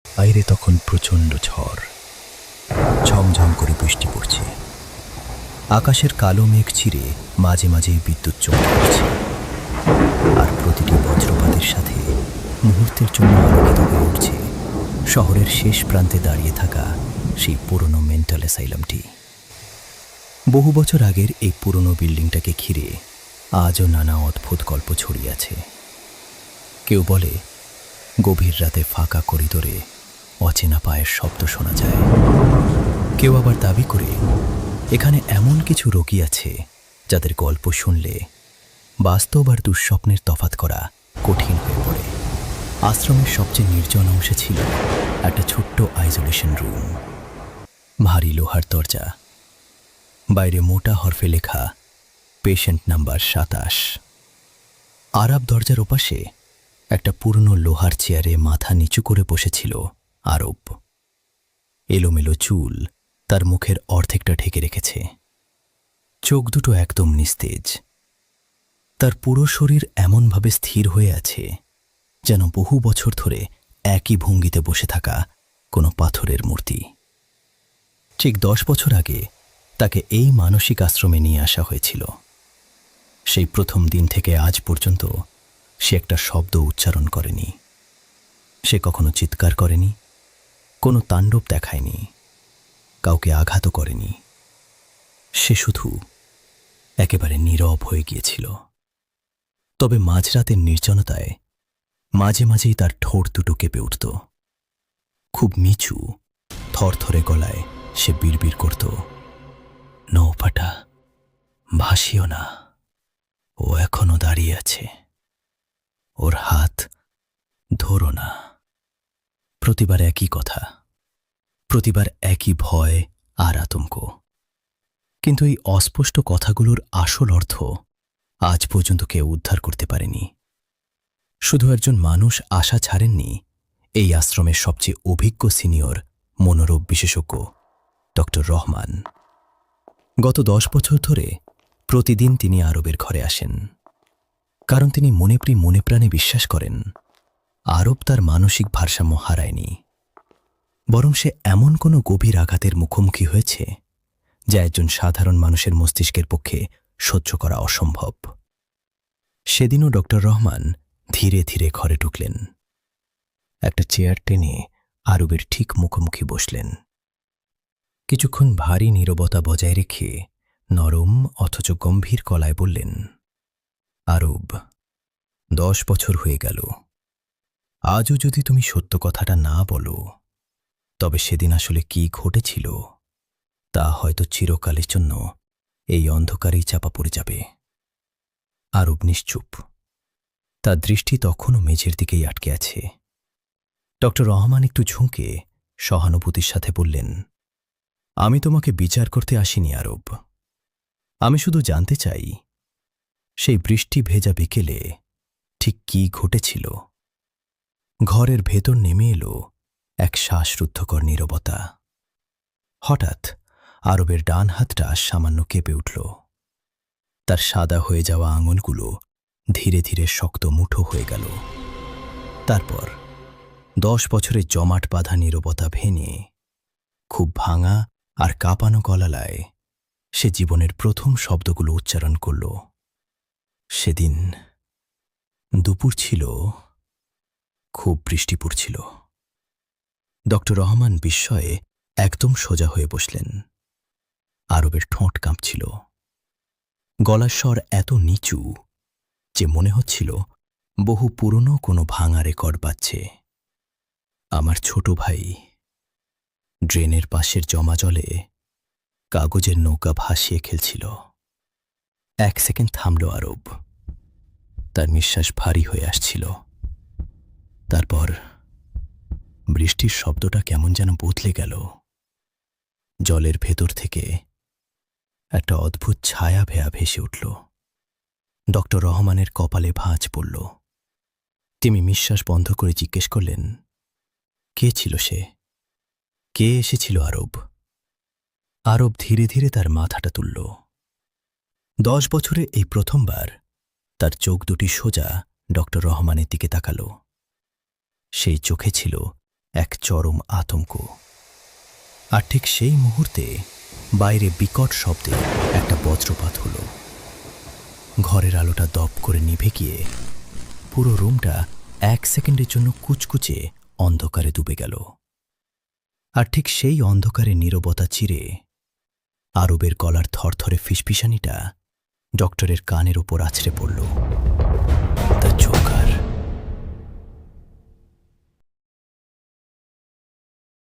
বাইরে তখন প্রচণ্ড ঝড়, ঝমঝম করে বৃষ্টি পড়ছে। আকাশের কালো মেঘ ছিঁড়ে মাঝে মাঝেই বিদ্যুৎ চমকে উঠছে, আর প্রতিটি বজ্রপাতের সাথে মুহূর্তের জন্য আলোকিত হয়ে উঠছে শহরের শেষ প্রান্তে দাঁড়িয়ে থাকা সেই পুরনো মেন্টাল অ্যাসাইলামটি। বহু বছর আগের এই পুরনো বিল্ডিংটাকে ঘিরে আজও নানা অদ্ভুত গল্প ছড়িয়ে আছে। কেউ বলে গভীর রাতে ফাঁকা করিডোরে অচেনা পায়ের শব্দ শোনা যায়। কেউ আবার দাবি করে এখানে এমন কিছু রোগী আছে যাদের গল্প শুনলে বাস্তব আর দুঃস্বপ্নের তফাৎ করা কঠিন হয়ে পড়ে। আশ্রমের সবচেয়ে নির্জন অংশে ছিল একটা ছোট্ট আইসোলেশন রুম। ভারী লোহার দরজা, বাইরে মোটা হরফে লেখা পেশেন্ট নাম্বার 27। আরাব দরজার ওপাশে একটা পুরনো লোহার চেয়ারে মাথা নিচু করে বসেছিল আরব। এলোমেলো চুল তার মুখের অর্ধেকটা ঢেকে রেখেছে, চোখ দুটো একদম নিস্তেজ। তার পুরো শরীর এমনভাবে স্থির হয়ে আছে যেন বহু বছর ধরে একই ভঙ্গিতে বসে থাকা কোনো পাথরের মূর্তি। ঠিক 10 বছর আগে তাকে এই মানসিক আশ্রমে নিয়ে আসা হয়েছিল। সেই প্রথম দিন থেকে আজ পর্যন্ত সে একটা শব্দ উচ্চারণ করেনি। সে কখনো চিৎকার করেনি, কোনো তাণ্ডব দেখায়নি, কাউকে আঘাতও করেনি। সে শুধু একেবারে নীরব হয়ে গিয়েছিল। তবে মাঝরাতের নির্জনতায় মাঝে মাঝেই তার ঠোঁট দুটো কেঁপে উঠত। খুব নিচু থরথরে গলায় সে বিড়বিড় করত, নৌপাটা ভাসিও না, ও এখনো দাঁড়িয়ে আছে, ওর হাত ধরো না। প্রতিবার একই কথা, প্রতিবার একই ভয় আর আতঙ্ক। কিন্তু এই অস্পষ্ট কথাগুলোর আসল অর্থ আজ পর্যন্ত কেউ উদ্ধার করতে পারেনি। শুধু একজন মানুষ আশা ছাড়েননি, এই আশ্রমের সবচেয়ে অভিজ্ঞ সিনিয়র মনোরোগ বিশেষজ্ঞ ডক্টর রহমান। গত 10 বছর ধরে প্রতিদিন তিনি আরবের ঘরে আসেন, কারণ তিনি মনে প্রাণে বিশ্বাস করেন আরব তার মানসিক ভারসাম্য হারায়নি, বরং সে এমন কোনো গভীর আঘাতের মুখোমুখি হয়েছে যা একজন সাধারণ মানুষের মস্তিষ্কের পক্ষে সহ্য করা অসম্ভব। সেদিনও ডক্টর রহমান ধীরে ধীরে ঘরে ঢুকলেন, একটা চেয়ার টেনে আরবের ঠিক মুখোমুখি বসলেন। কিছুক্ষণ ভারী নীরবতা বজায় রেখে নরম অথচ গম্ভীর গলায় বললেন, আরব, 10 বছর হয়ে গেল। আজও যদি তুমি সত্য কথাটা না বলো, তবে সেদিন আসলে কি ঘটেছিল তা হয়তো চিরকালের জন্য এই অন্ধকারেই চাপা পড়ে যাবে। আরব নিশ্চুপ, তার দৃষ্টি তখনও মেঝের দিকেই আটকে আছে। ডক্টর রহমান একটু ঝুঁকে সহানুভূতির সাথে বললেন, আমি তোমাকে বিচার করতে আসিনি আরব, আমি শুধু জানতে চাই সেই বৃষ্টি ভেজা বিকেলে ঠিক কি ঘটেছিল। ঘরের ভেতর নেমে এলো এক শ্বাসরুদ্ধকর নীরবতা। হঠাৎ আরবের ডান হাতটা সামান্য কেঁপে উঠল। তার সাদা হয়ে যাওয়া আঙুলগুলো ধীরে ধীরে শক্ত মুঠো হয়ে গেল। তারপর 10 বছরের জমাট বাঁধা নীরবতা ভেঙে খুব ভাঙা আর কাঁপানো গলায় সে জীবনের প্রথম শব্দগুলো উচ্চারণ করল, সেদিন দুপুর ছিল, খুব বৃষ্টি পড়ছিল। ডক্টর রহমান বিস্ময়ে একদম সোজা হয়ে বসলেন। আরবের ঠোঁট কাঁপছিল, গলার স্বর এত নিচু যে মনে হচ্ছিল বহু পুরনো কোনো ভাঙা রেকর্ড বাজছে। আমার ছোট ভাই ড্রেনের পাশের জমা জলে কাগজের নৌকা ভাসিয়ে খেলছিল। 1 সেকেন্ড থামল আরব, তার নিঃশ্বাস ভারী হয়ে আসছিল। তারপর বৃষ্টির শব্দটা কেমন যেন বদলে গেল। জলের ভেতর থেকে একটা অদ্ভুত ছায়া ভেয়া ভেসে উঠল। ডক্টর রহমানের কপালে ভাঁজ পড়ল। তিনি নিঃশ্বাস বন্ধ করে জিজ্ঞেস করলেন, কে ছিল সে? কে এসেছিল আরব? আরব ধীরে ধীরে তার মাথাটা তুলল। 10 বছরে এই প্রথমবার তার চোখ দুটি সোজা ডক্টর রহমানের দিকে তাকালো। সেই চোখে ছিল এক চরম আতঙ্ক। আর ঠিক সেই মুহূর্তে বাইরে বিকট শব্দে একটা বজ্রপাত হলো। ঘরের আলোটা দপ করে নিভে গিয়ে পুরো রুমটা 1 সেকেন্ডের জন্য কুচকুচে অন্ধকারে ডুবে গেল। আর ঠিক সেই অন্ধকারে নীরবতা চিরে আরবের গলার থরথরে ফিসফিসানিটা ডক্টরের কানের ওপর আছড়ে পড়ল। তার চোখ